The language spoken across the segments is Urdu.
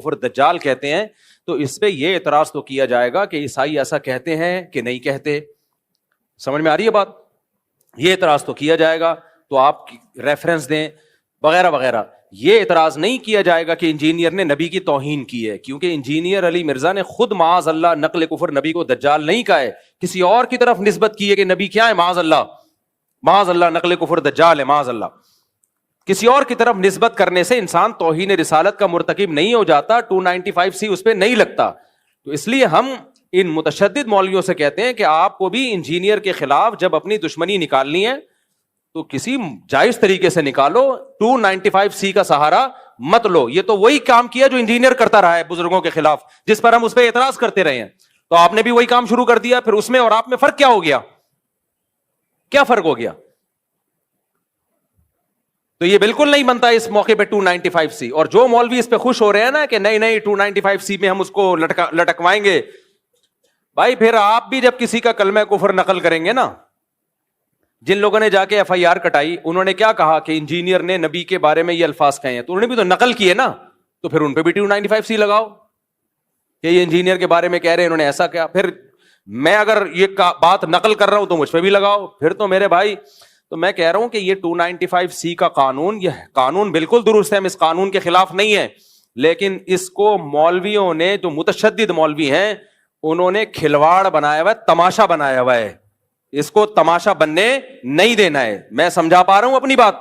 کفر دجال کہتے ہیں، تو اس پہ یہ اعتراض تو کیا جائے گا کہ عیسائی ایسا کہتے ہیں کہ نہیں کہتے. سمجھ میں آ رہی ہے بات؟ یہ اعتراض تو کیا جائے گا، تو آپ ریفرنس دیں وغیرہ وغیرہ. یہ اعتراض نہیں کیا جائے گا کہ انجینئر نے نبی کی توہین کی ہے، کیونکہ انجینئر علی مرزا نے خود معاذ اللہ نقل کفر نبی کو دجال نہیں کہا ہے، کسی اور کی طرف نسبت کی ہے کہ نبی کیا ہے، معاذ اللہ نقل کفر دجال ہے، معاذ اللہ. کسی اور کی طرف نسبت کرنے سے انسان توہین رسالت کا مرتکب نہیں ہو جاتا، 295C اس پہ نہیں لگتا. تو اس لیے ہم ان متشدد مولویوں سے کہتے ہیں کہ آپ کو بھی انجینئر کے خلاف جب اپنی دشمنی نکالنی ہے تو کسی جائز طریقے سے نکالو، 295C کا سہارا مت لو. یہ تو وہی کام کیا جو انجینئر کرتا رہا ہے بزرگوں کے خلاف، جس پر ہم اس پہ اعتراض کرتے رہے ہیں. تو آپ نے بھی وہی کام شروع کر دیا، پھر اس میں اور آپ میں فرق کیا ہو گیا؟ کیا فرق ہو گیا؟ تو یہ بالکل نہیں بنتا اس موقع پہ 295C. اور جو مولوی اس پہ خوش ہو رہے ہیں نا کہ نہیں 295C میں ہم اس کو لٹکوائیں گے، بھائی پھر آپ بھی جب کسی کا کلمہ کفر نقل کریں گے نا، جن لوگوں نے جا کے FIR کٹائی انہوں نے کیا کہا کہ انجینئر نے نبی کے بارے میں یہ الفاظ کہے ہیں، تو انہوں نے بھی تو نقل کیے نا، تو پھر ان پہ بھی 295C لگاؤ کہ یہ انجینئر کے بارے میں کہہ رہے ہیں انہوں نے ایسا کیا. پھر میں اگر یہ بات نقل کر رہا ہوں تو مجھ پہ بھی لگاؤ. پھر تو میرے بھائی، تو میں کہہ رہا ہوں کہ یہ 295C کا قانون، یہ قانون بالکل درست ہے، ہم اس قانون کے خلاف نہیں ہے، لیکن اس کو مولویوں نے، جو متشدد مولوی ہیں، انہوں نے کھلواڑ بنایا ہوا ہے، تماشا بنایا ہوا ہے. اس کو تماشا بننے نہیں دینا ہے. میں سمجھا پا رہا ہوں اپنی بات؟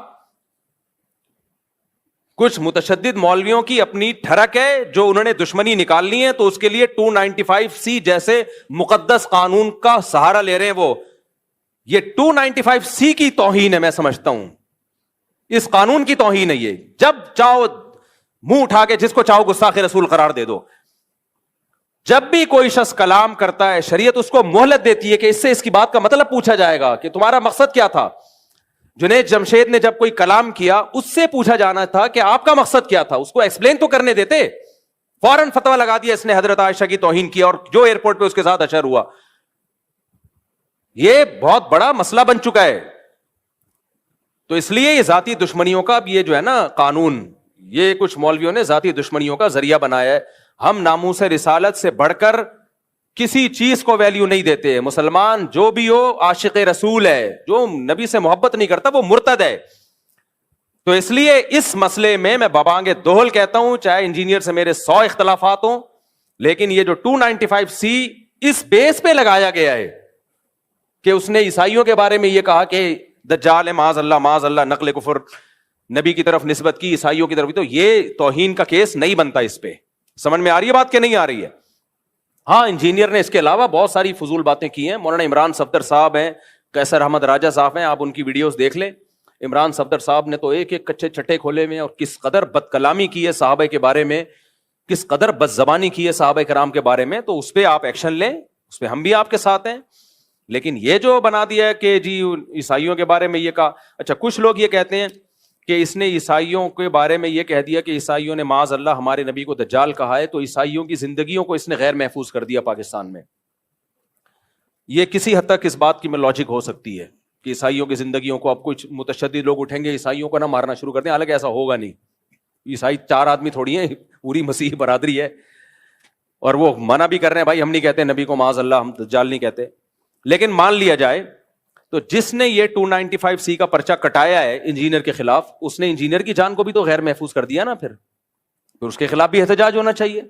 کچھ متشدد مولویوں کی اپنی ٹھڑک ہے جو انہوں نے دشمنی نکالنی ہے، تو اس کے لیے 295C جیسے مقدس قانون کا سہارا لے رہے ہیں. وہ یہ 295C کی توہین ہے، میں سمجھتا ہوں اس قانون کی توہین ہے. یہ جب چاہو منہ اٹھا کے جس کو چاہو گستاخ رسول قرار دے دو. جب بھی کوئی شخص کلام کرتا ہے، شریعت اس کو مہلت دیتی ہے کہ اس سے اس کی بات کا مطلب پوچھا جائے گا کہ تمہارا مقصد کیا تھا. جنید جمشید نے جب کوئی کلام کیا، اس سے پوچھا جانا تھا کہ آپ کا مقصد کیا تھا، اس کو ایکسپلین تو کرنے دیتے. فوراً فتویٰ لگا دیا اس نے حضرت عائشہ کی توہین کی، اور جو ایئرپورٹ پہ اس کے ساتھ اشر ہوا. یہ بہت بڑا مسئلہ بن چکا ہے. تو اس لیے یہ ذاتی دشمنیوں کا اب یہ جو ہے نا قانون، یہ کچھ مولویوں نے ذاتی دشمنیوں کا ذریعہ بنایا ہے. ہم ناموس رسالت سے بڑھ کر کسی چیز کو ویلیو نہیں دیتے. مسلمان جو بھی ہو عاشق رسول ہے، جو نبی سے محبت نہیں کرتا وہ مرتد ہے. تو اس لیے اس مسئلے میں بابانگ دوہل کہتا ہوں، چاہے انجینئر سے میرے 100 اختلافات ہوں، لیکن یہ جو 295C اس بیس پہ لگایا گیا ہے کہ اس نے عیسائیوں کے بارے میں یہ کہا کہ دجال ہے، معاذ اللہ نقل کفر نبی کی طرف نسبت کی، عیسائیوں کی طرف، تو یہ توہین کا کیس نہیں بنتا اس پہ. سمجھ میں آ رہی ہے بات کہ نہیں آ رہی ہے؟ ہاں، انجینئر نے اس کے علاوہ بہت ساری فضول باتیں کی ہیں. مولانا عمران صفدر صاحب ہیں، قیصر احمد راجہ صاحب ہیں، آپ ان کی ویڈیوز دیکھ لیں. عمران صفدر صاحب نے تو ایک ایک کچے چٹے کھولے میں، اور کس قدر بد کلامی کی ہے صحابہ کے بارے میں، کس قدر بد زبانی کی ہے صحابہ کرام کے بارے میں. تو اس پہ آپ ایکشن لیں، اس پہ ہم بھی آپ کے ساتھ ہیں. لیکن یہ جو بنا دیا ہے کہ جی عیسائیوں کے بارے میں یہ کہا، اچھا کچھ لوگ یہ کہتے ہیں کہ اس نے عیسائیوں کے بارے میں یہ کہہ دیا کہ عیسائیوں نے معاذ اللہ ہمارے نبی کو دجال کہا ہے، تو عیسائیوں کی زندگیوں کو اس نے غیر محفوظ کر دیا پاکستان میں. یہ کسی حد تک اس بات کی میں لاجک ہو سکتی ہے کہ عیسائیوں کی زندگیوں کو اب کچھ متشدد لوگ اٹھیں گے عیسائیوں کو نہ مارنا شروع کر دیں. حالانکہ ایسا ہوگا نہیں. عیسائی 4 آدمی تھوڑی ہیں، پوری مسیحی برادری ہے، اور وہ منع بھی کر رہے ہیں بھائی ہم نہیں کہتے نبی کو معاذ اللہ، ہم دجال نہیں کہتے. لیکن مان لیا جائے تو جس نے یہ 295C کا پرچہ کٹایا ہے انجینئر کے خلاف، اس نے انجینئر کی جان کو بھی تو غیر محفوظ کر دیا نا. پھر اس کے خلاف بھی احتجاج ہونا چاہیے.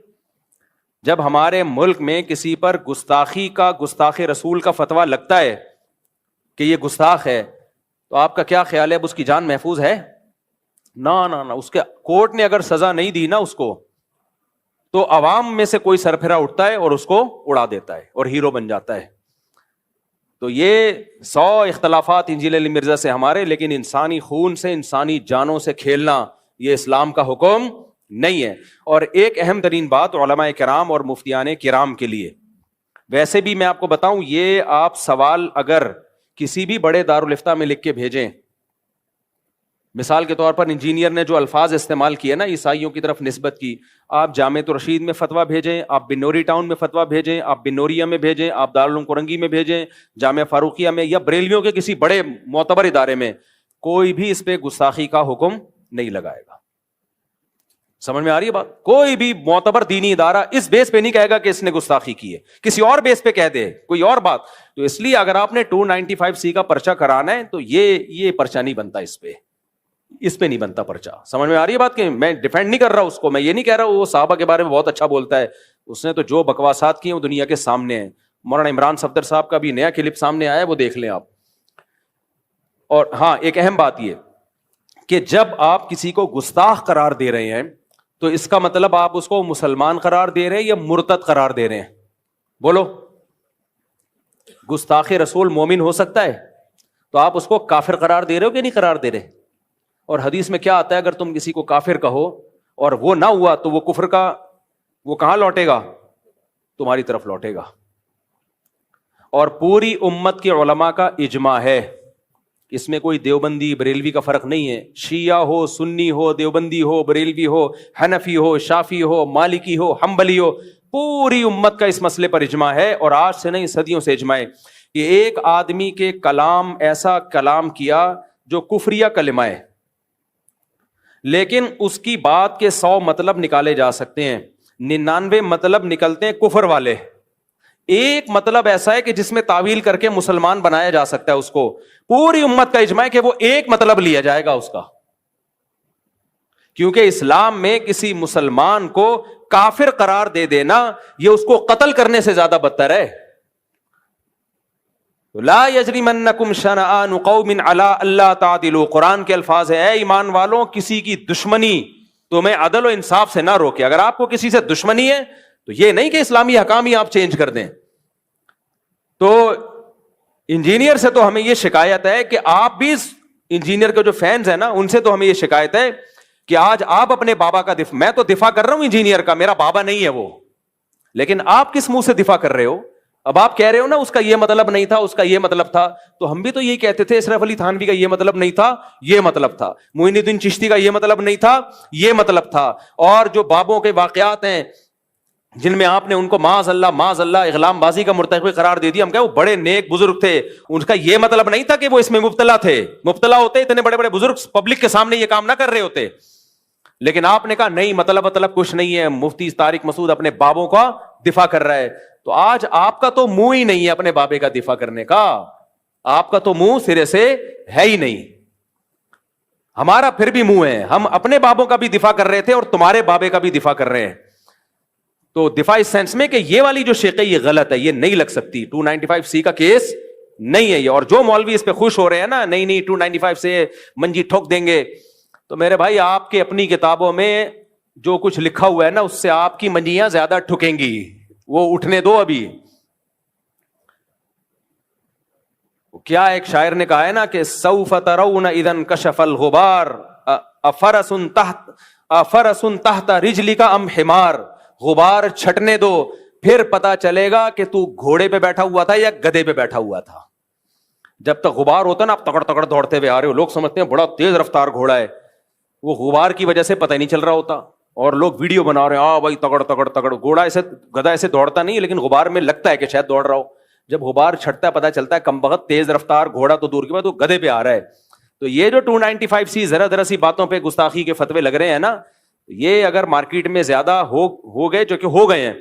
جب ہمارے ملک میں کسی پر گستاخی کا، گستاخ رسول کا فتویٰ لگتا ہے کہ یہ گستاخ ہے، تو آپ کا کیا خیال ہے اب اس کی جان محفوظ ہے؟ نہ اس کے کورٹ نے اگر سزا نہیں دی نا اس کو، تو عوام میں سے کوئی سرپھرا اٹھتا ہے اور اس کو اڑا دیتا ہے اور ہیرو بن جاتا ہے. تو یہ 100 اختلافات انجینئر علی مرزا سے ہمارے، لیکن انسانی خون سے، انسانی جانوں سے کھیلنا یہ اسلام کا حکم نہیں ہے. اور ایک اہم ترین بات علماء کرام اور مفتیان کرام کے لیے، ویسے بھی میں آپ کو بتاؤں، یہ آپ سوال اگر کسی بھی بڑے دارالافتاء میں لکھ کے بھیجیں، مثال کے طور پر انجینئر نے جو الفاظ استعمال کیے نا عیسائیوں کی طرف نسبت کی، آپ جامعۃ الرشید میں فتویٰ بھیجیں، آپ بنوری ٹاؤن میں فتویٰ بھیجیں، آپ بنوریا میں بھیجیں، آپ دارالعلوم کرنگی میں بھیجیں، جامعہ فاروقیہ میں، یا بریلویوں کے کسی بڑے معتبر ادارے میں، کوئی بھی اس پہ گستاخی کا حکم نہیں لگائے گا. سمجھ میں آ رہی ہے بات؟ کوئی بھی معتبر دینی ادارہ اس بیس پہ نہیں کہے گا کہ اس نے گستاخی کی ہے، کسی اور بیس پہ کہہ دے کوئی اور بات. تو اس لیے اگر آپ نے 295C کا پرچہ کرانا ہے تو یہ پرچہ نہیں بنتا، اس پہ نہیں بنتا پرچہ. سمجھ میں آ رہی ہے بات؟ کہ میں ڈیفینڈ نہیں کر رہا اس کو، میں یہ نہیں کہہ رہا وہ صحابہ کے بارے میں بہت اچھا بولتا ہے، اس نے تو جو بکواسات کی ہیں وہ دنیا کے سامنے ہیں. مولانا عمران صفدر صاحب کا بھی نیا کلپ سامنے آیا ہے، وہ دیکھ لیں آپ. اور ہاں ایک اہم بات یہ کہ جب آپ کسی کو گستاخ قرار دے رہے ہیں تو اس کا مطلب آپ اس کو مسلمان قرار دے رہے ہیں یا مرتد قرار دے رہے ہیں؟ بولو. گستاخ رسول مومن ہو سکتا ہے تو آپ اس کو کافر قرار دے رہے ہو کہ نہیں قرار دے رہے؟ اور حدیث میں کیا آتا ہے، اگر تم کسی کو کافر کہو اور وہ نہ ہوا تو وہ کفر کا وہ کہاں لوٹے گا؟ تمہاری طرف لوٹے گا. اور پوری امت کے علماء کا اجماع ہے، اس میں کوئی دیوبندی بریلوی کا فرق نہیں ہے. شیعہ ہو، سنی ہو، دیوبندی ہو، بریلوی ہو، حنفی ہو، شافعی ہو، مالکی ہو، حنبلی ہو، پوری امت کا اس مسئلے پر اجماع ہے. اور آج سے نہیں، صدیوں سے اجماع ہے کہ ایک آدمی کے کلام ایسا کلام کیا جو کفریہ کلمہ ہے، لیکن اس کی بات کے 100 مطلب نکالے جا سکتے ہیں، 99 مطلب نکلتے ہیں کفر والے. ایک مطلب ایسا ہے کہ جس میں تعویل کر کے مسلمان بنایا جا سکتا ہے. اس کو پوری امت کا اجماع ہے کہ وہ ایک مطلب لیا جائے گا اس کا، کیونکہ اسلام میں کسی مسلمان کو کافر قرار دے دینا یہ اس کو قتل کرنے سے زیادہ بدتر ہے. لا یجرمنکم شنآن قوم علی الا تعدلوا، قرآن کے الفاظ ہے، اے ایمان والوں کسی کی دشمنی تمہیں عدل و انصاف سے نہ روکے. اگر آپ کو کسی سے دشمنی ہے تو یہ نہیں کہ اسلامی حکام ہی آپ چینج کر دیں. تو انجینئر سے تو ہمیں یہ شکایت ہے کہ آپ بھی انجینئر کے جو فینز ہیں نا ان سے تو ہمیں یہ شکایت ہے کہ آج آپ اپنے بابا کا دفاع، میں تو دفاع کر رہا ہوں انجینئر کا، میرا بابا نہیں ہے وہ، لیکن آپ کس منہ سے دفاع کر رہے ہو؟ اب آپ کہہ رہے ہو نا اس کا یہ مطلب نہیں تھا، اس کا یہ مطلب تھا، تو ہم بھی تو یہی کہتے تھے اشرف علی تھانوی کا یہ مطلب نہیں تھا، یہ مطلب تھا، معین الدین چشتی کا یہ مطلب نہیں تھا، یہ مطلب تھا. اور جو بابوں کے واقعات ہیں جن میں آپ نے ان کو معاذ اللہ اغلام بازی کا مرتکب قرار دے دیا، ہم کہے وہ بڑے نیک بزرگ تھے، ان کا یہ مطلب نہیں تھا کہ وہ اس میں مبتلا تھے. مبتلا ہوتے اتنے بڑے بڑے بزرگ پبلک کے سامنے یہ کام نہ کر رہے ہوتے. لیکن آپ نے کہا نہیں مطلب کچھ نہیں ہے، مفتی طارق مسعود اپنے بابوں کا دفاع کر رہا ہے. تو آج آپ کا تو منہ ہی نہیں ہے اپنے بابے کا دفاع کرنے کا، آپ کا تو منہ سرے سے ہے ہی نہیں. ہمارا پھر بھی منہ ہے، ہم اپنے بابوں کا بھی دفاع کر رہے تھے اور تمہارے بابے کا بھی دفاع کر رہے ہیں. تو دفاع اس سینس میں کہ یہ والی جو شق ہے یہ غلط ہے، یہ نہیں لگ سکتی، 295C کا کیس نہیں ہے یہ. اور جو مولوی اس پہ خوش ہو رہے ہیں نا نہیں 295 سے منجی ٹھوک دیں گے، تو میرے بھائی آپ کے اپنی کتابوں میں جو کچھ لکھا ہوا ہے نا اس سے آپ کی منجیاں زیادہ ٹھکیں گی، وہ اٹھنے دو. ابھی کیا ایک شاعر نے کہا ہے نا کہ سوف ترون اذا انکشف الغبار افرس تحت رجلک ام حمار. غبار چھٹنے دو پھر پتا چلے گا کہ تو گھوڑے پہ بیٹھا ہوا تھا یا گدھے پہ بیٹھا ہوا تھا. جب تک غبار ہوتا نا آپ تکڑ تکڑ دوڑتے ہوئے آ رہے ہو، لوگ سمجھتے ہیں بڑا تیز رفتار گھوڑا ہے، وہ غبار کی وجہ سے پتہ ہی نہیں چل رہا ہوتا. اور لوگ ویڈیو بنا رہے ہیں بھائی تگڑ تگڑ تگڑ، گھوڑا ایسے گدھا ایسے دوڑتا نہیں لیکن غبار میں لگتا ہے کہ شاید دوڑ رہا ہو. جب غبار چھٹتا ہے پتہ چلتا ہے کم بخت تیز رفتار گھوڑا تو دور کی بات وہ گدھے پہ آ رہا ہے. تو یہ جو 295C ذرا سی باتوں پہ گستاخی کے فتوے لگ رہے ہیں نا، یہ اگر مارکیٹ میں زیادہ ہو گئے جو کہ ہو گئے ہیں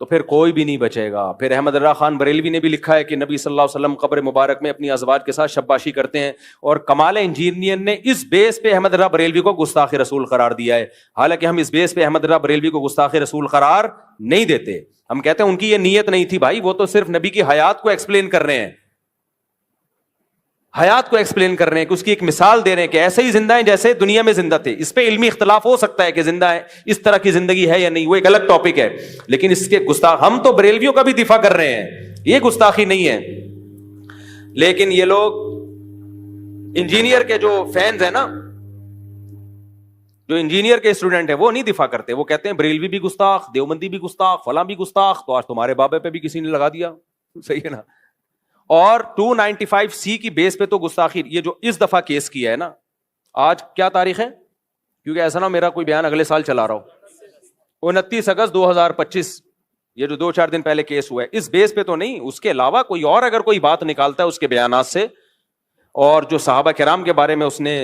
تو پھر کوئی بھی نہیں بچے گا. پھر احمد رضا خان بریلوی نے بھی لکھا ہے کہ نبی صلی اللہ علیہ وسلم قبر مبارک میں اپنی ازواج کے ساتھ شباشی کرتے ہیں، اور کمال انجینئر نے اس بیس پہ احمد رضا بریلوی کو گستاخ رسول قرار دیا ہے. حالانکہ ہم اس بیس پہ احمد رضا بریلوی کو گستاخ رسول قرار نہیں دیتے. ہم کہتے ہیں ان کی یہ نیت نہیں تھی بھائی، وہ تو صرف نبی کی حیات کو ایکسپلین کر رہے ہیں، حیات کو ایکسپلین کر رہے ہیں کہ اس کی ایک مثال دے رہے ہیں کہ ایسے ہی زندہ ہیں جیسے دنیا میں زندہ تھے. اس پہ علمی اختلاف ہو سکتا ہے کہ زندہ ہے اس طرح کی زندگی ہے یا نہیں، وہ ایک الگ ٹاپک ہے، لیکن اس کے گستاخ ہم تو بریلویوں کا بھی دفاع کر رہے ہیں، یہ گستاخی نہیں ہے. لیکن یہ لوگ انجینئر کے جو فینز ہیں نا، جو انجینئر کے اسٹوڈنٹ ہیں وہ نہیں دفاع کرتے، وہ کہتے ہیں بریلوی بھی گستاخ، دیوبندی بھی گستاخ، فلاں بھی گستاخ. تو آج تمہارے بابے پہ بھی کسی نے لگا دیا، صحیح ہے نا. اور 295C کی بیس پہ تو گستاخی، یہ جو اس دفعہ کیس کیا ہے نا، آج کیا تاریخ ہے؟ کیونکہ ایسا نہ میرا کوئی بیان اگلے سال چلا رہا ہو. 29 اگست 2025 یہ جو 2-4 دن پہلے کیس ہوا ہے، اس بیس پہ تو نہیں، اس کے علاوہ کوئی اور اگر کوئی بات نکالتا ہے اس کے بیانات سے، اور جو صحابہ کرام کے بارے میں اس نے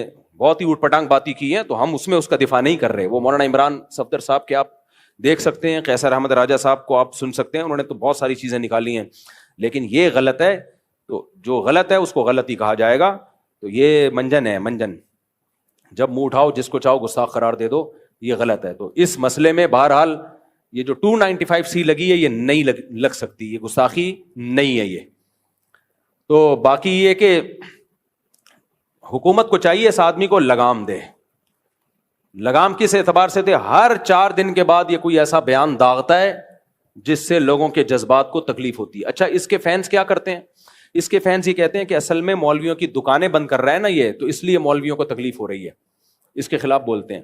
بہت ہی اوٹ پٹانگ باتیں کی ہیں, تو ہم اس میں اس کا دفاع نہیں کر رہے. وہ مولانا عمران صفدر صاحب کے آپ دیکھ سکتے ہیں, قیصر احمد راجہ صاحب کو آپ سن سکتے ہیں, انہوں نے تو بہت ساری چیزیں نکالی ہیں, لیکن یہ غلط ہے. تو جو غلط ہے اس کو غلط ہی کہا جائے گا. تو یہ منجن ہے, منجن, جب منہ اٹھاؤ جس کو چاہو گستاخ قرار دے دو, یہ غلط ہے. تو اس مسئلے میں بہرحال یہ جو 295C لگی ہے یہ نہیں لگ سکتی, یہ گستاخی نہیں ہے یہ. تو باقی یہ کہ حکومت کو چاہیے اس آدمی کو لگام دے. لگام کس اعتبار سے دے؟ ہر 4 دن کے بعد یہ کوئی ایسا بیان داغتا ہے جس سے لوگوں کے جذبات کو تکلیف ہوتی ہے. اچھا, اس کے فینس کیا کرتے ہیں؟ اس کے فینس یہ کہتے ہیں کہ اصل میں مولویوں کی دکانیں بند کر رہا ہے نا یہ, تو اس لیے مولویوں کو تکلیف ہو رہی ہے, اس کے خلاف بولتے ہیں.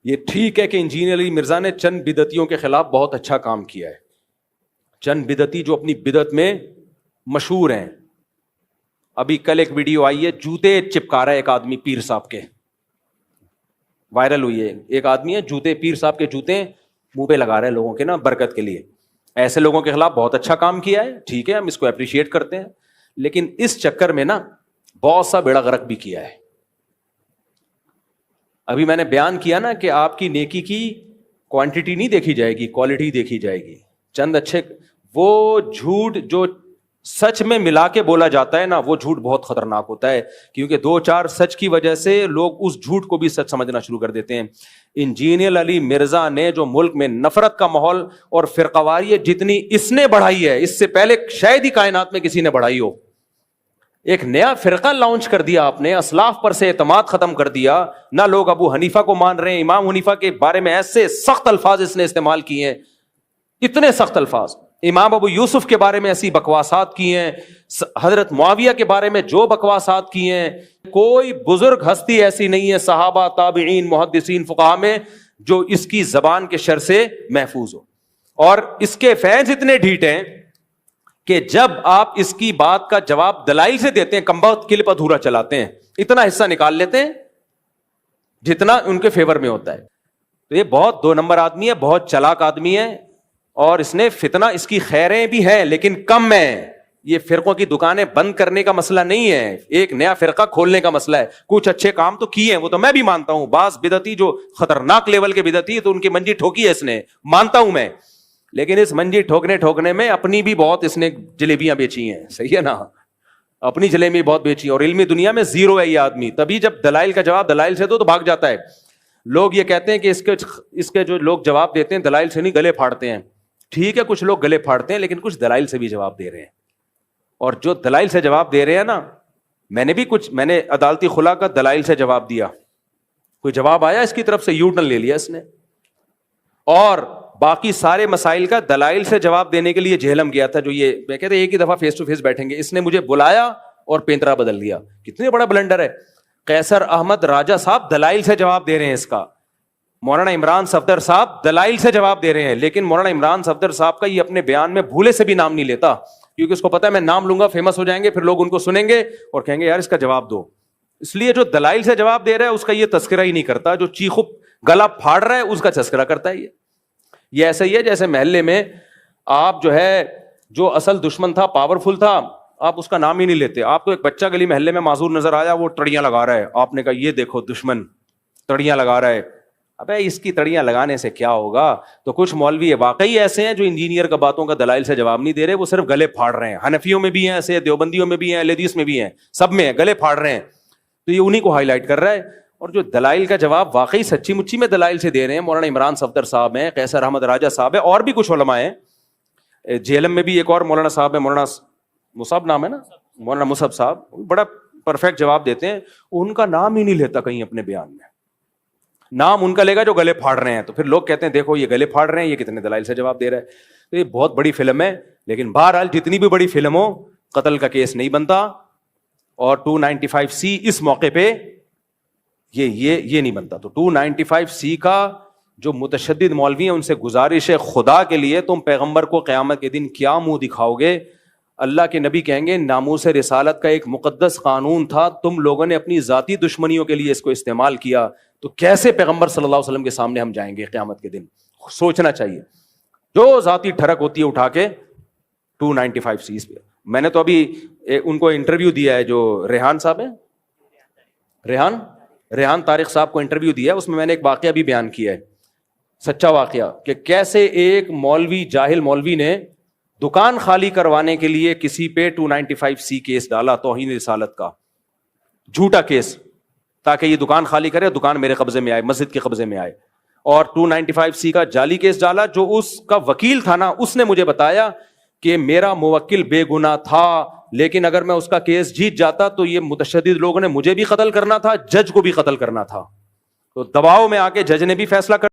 یہ ٹھیک ہے کہ انجینئر علی مرزا نے چند بدعتیوں کے خلاف بہت اچھا کام کیا ہے. چند بدعتی جو اپنی بدعت میں مشہور ہیں. ابھی کل ایک ویڈیو آئی ہے, جوتے چپکا رہا ہے ایک آدمی پیر صاحب کے, وائرل ہوئی ہے. ایک آدمی ہے جوتے, پیر صاحب کے جوتے منہ پہ لگا رہے ہیں لوگوں کے نا برکت کے لیے. ایسے لوگوں کے خلاف بہت اچھا کام کیا ہے, ٹھیک ہے, ہم اس کو اپریشیٹ کرتے ہیں, لیکن اس چکر میں نا بہت سا بیڑا غرق بھی کیا ہے. ابھی میں نے بیان کیا نا کہ آپ کی نیکی کی کوانٹٹی نہیں دیکھی جائے گی, کوالٹی دیکھی جائے گی. چند اچھے, وہ جھوٹ جو سچ میں ملا کے بولا جاتا ہے نا, وہ جھوٹ بہت خطرناک ہوتا ہے, کیونکہ 2-4 سچ کی وجہ سے لوگ اس جھوٹ کو بھی سچ سمجھنا شروع کر دیتے ہیں. انجینئر علی مرزا نے جو ملک میں نفرت کا ماحول اور فرقواریت جتنی اس نے بڑھائی ہے, اس سے پہلے شاید ہی کائنات میں کسی نے بڑھائی ہو. ایک نیا فرقہ لانچ کر دیا آپ نے, اسلاف پر سے اعتماد ختم کر دیا. نہ لوگ ابو حنیفہ کو مان رہے ہیں, امام حنیفہ کے بارے میں ایسے سخت الفاظ اس نے استعمال کیے ہیں, اتنے سخت الفاظ. امام ابو یوسف کے بارے میں ایسی بکواسات کی ہیں, حضرت معاویہ کے بارے میں جو بکواسات کی ہیں. کوئی بزرگ ہستی ایسی نہیں ہے صحابہ, تابعین, محدثین, فقہاء میں جو اس کی زبان کے شر سے محفوظ ہو. اور اس کے فینس اتنے ڈھیٹ ہیں کہ جب آپ اس کی بات کا جواب دلائل سے دیتے ہیں, کمبخت کلپ ادھورا چلاتے ہیں, اتنا حصہ نکال لیتے ہیں جتنا ان کے فیور میں ہوتا ہے. تو یہ بہت 2 نمبر آدمی ہے, بہت چلاک آدمی ہے, اور اس نے فتنہ, اس کی خیریں بھی ہیں لیکن کم ہیں. یہ فرقوں کی دکانیں بند کرنے کا مسئلہ نہیں ہے, ایک نیا فرقہ کھولنے کا مسئلہ ہے. کچھ اچھے کام تو کیے ہیں, وہ تو میں بھی مانتا ہوں. بعض بدعتی جو خطرناک لیول کے بدعتی تو ان کی منجی ٹھوکی ہے اس نے, مانتا ہوں میں, لیکن اس منجی ٹھوکنے میں اپنی بھی بہت اس نے جلیبیاں بیچی ہیں. صحیح ہے نا, اپنی جلیبی بہت بیچی, اور علمی دنیا میں زیرو ہے یہ آدمی. تبھی جب دلائل کا جواب دلائل سے دو تو بھاگ جاتا ہے. لوگ یہ کہتے ہیں کہ اس کے جو لوگ جواب دیتے ہیں دلائل سے نہیں, گلے پھاڑتے ہیں. ٹھیک ہے, کچھ لوگ گلے پھاڑتے ہیں, لیکن کچھ دلائل سے بھی جواب دے رہے ہیں. اور جو دلائل سے جواب دے رہے ہیں نا, میں نے عدالتی خلا کا دلائل سے جواب دیا, کوئی جواب آیا اس کی طرف سے, یو ٹرن لے لیا اس نے. اور باقی سارے مسائل کا دلائل سے جواب دینے کے لیے جہلم گیا تھا, جو یہ میں کہتے ایک ہی دفعہ فیس ٹو فیس بیٹھیں گے, اس نے مجھے بلایا اور پینترا بدل دیا. کتنے بڑا بلنڈر ہے. قیصر احمد راجہ صاحب دلائل سے جواب دے رہے ہیں اس کا, مولانا عمران صفدر صاحب دلائل سے جواب دے رہے ہیں, لیکن مولانا عمران صفدر صاحب کا یہ اپنے بیان میں بھولے سے بھی نام نہیں لیتا, کیونکہ اس کو پتا ہے میں نام لوں گا فیمس ہو جائیں گے, پھر لوگ ان کو سنیں گے اور کہیں گے یار اس کا جواب دو. اس لیے جو دلائل سے جواب دے رہا ہے اس کا یہ تذکرہ ہی نہیں کرتا, جو چیخو گلا پھاڑ رہا ہے اس کا تذکرہ کرتا ہے. یہ ایسا ہی ہے جیسے محلے میں آپ جو ہے, جو اصل دشمن تھا, پاورفل تھا, آپ اس کا نام ہی نہیں لیتے. آپ کو ایک بچہ گلی محلے میں معذور نظر آیا, وہ تڑیاں لگا رہا ہے, آپ نے کہا یہ دیکھو دشمن تڑیاں لگا رہا ہے. ابے اس کی تڑیاں لگانے سے کیا ہوگا. تو کچھ مولوی واقعی ایسے ہیں جو انجینئر کا باتوں کا دلائل سے جواب نہیں دے رہے, وہ صرف گلے پھاڑ رہے ہیں. حنفیوں میں بھی ہیں ایسے, دیوبندیوں میں بھی ہیں, اہل حدیث میں بھی ہیں, سب میں ہیں, گلے پھاڑ رہے ہیں. تو یہ انہی کو ہائی لائٹ کر رہا ہے. اور جو دلائل کا جواب واقعی سچی مچی میں دلائل سے دے رہے ہیں, مولانا عمران صفدر صاحب ہیں, قیصر احمد راجہ صاحب ہیں, اور بھی کچھ علماء ہیں. جہلم میں بھی ایک اور مولانا صاحب ہے, مولانا مصعب نام ہے نا, مولانا مصعب صاحب, بڑا پرفیکٹ جواب دیتے ہیں. ان کا نام ہی نہیں لیتا کہیں اپنے بیان میں, نام ان کا لے گا جو گلے پھاڑ رہے ہیں. تو پھر لوگ کہتے ہیں دیکھو یہ گلے پھاڑ رہے ہیں, یہ کتنے دلائل سے جواب دے رہا ہے. تو یہ بہت بڑی فلم ہے, لیکن بہرحال جتنی بھی بڑی فلم ہو, قتل کا کیس نہیں بنتا, اور 295C اس موقع پہ یہ نہیں بنتا. تو 295C کا جو متشدد مولوی ہیں ان سے گزارش ہے, خدا کے لیے تم پیغمبر کو قیامت کے دن کیا منہ دکھاؤ گے. اللہ کے نبی کہیں گے ناموس رسالت کا ایک مقدس قانون تھا, تم لوگوں نے اپنی ذاتی دشمنیوں کے لیے اس کو استعمال کیا, تو کیسے پیغمبر صلی اللہ علیہ وسلم کے سامنے ہم جائیں گے قیامت کے دن. سوچنا چاہیے. جو ذاتی ٹھڑک ہوتی ہے اٹھا کے 295C پہ. میں نے تو ابھی ان کو انٹرویو دیا ہے, جو ریحان صاحب ہیں, ریحان ریحان طارق صاحب کو انٹرویو دیا, اس میں نے ایک واقعہ بھی بیان کیا ہے, سچا واقعہ, کہ کیسے ایک مولوی, جاہل مولوی نے دکان خالی کروانے کے لیے کسی پہ 295C کیس ڈالا, توہین رسالت کا جھوٹا کیس, تاکہ یہ دکان خالی کرے, دکان میرے قبضے میں آئے, مسجد کے قبضے میں آئے, اور 295C کا جعلی کیس ڈالا. جو اس کا وکیل تھا نا, اس نے مجھے بتایا کہ میرا موکل بے گناہ تھا, لیکن اگر میں اس کا کیس جیت جاتا تو یہ متشدد لوگوں نے مجھے بھی قتل کرنا تھا, جج کو بھی قتل کرنا تھا. تو دباؤ میں آ کے جج نے بھی فیصلہ کر